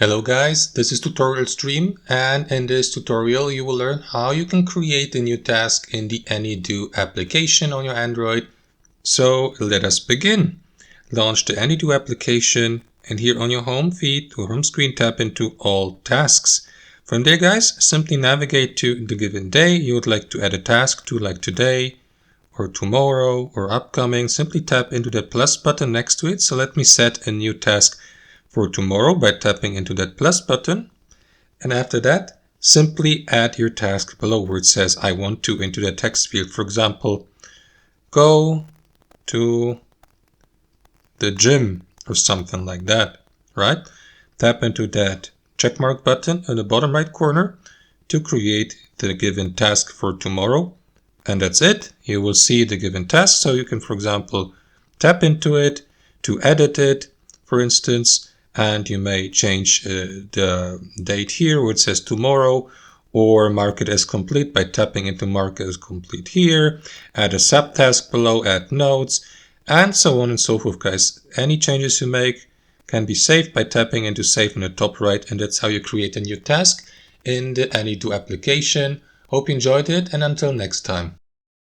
Hello guys, this is Tutorial Stream, and in this tutorial you will learn how you can create a new task in the Any.do application on your Android. So let us begin. Launch the Any.do application, and here on your home feed or home screen tap into All Tasks. From there guys, simply navigate to the given day you would like to add a task to, like today or tomorrow or upcoming. Simply tap into that plus button next to it. So let me set a new task for tomorrow by tapping into that plus button, and after that simply add your task below where it says I want to into the text field. For example, go to the gym or something like that, right? Tap into that checkmark button in the bottom right corner to create the given task for tomorrow, and that's it. You will see the given task, so you can, for example, tap into it to edit it, for instance, and you may change the date here where it says tomorrow, or mark it as complete by tapping into mark as complete here, add a subtask below, add notes, and so on and so forth guys. Any changes you make can be saved by tapping into save in the top right, and that's how you create a new task in the Any.do application. Hope you enjoyed it, and until next time.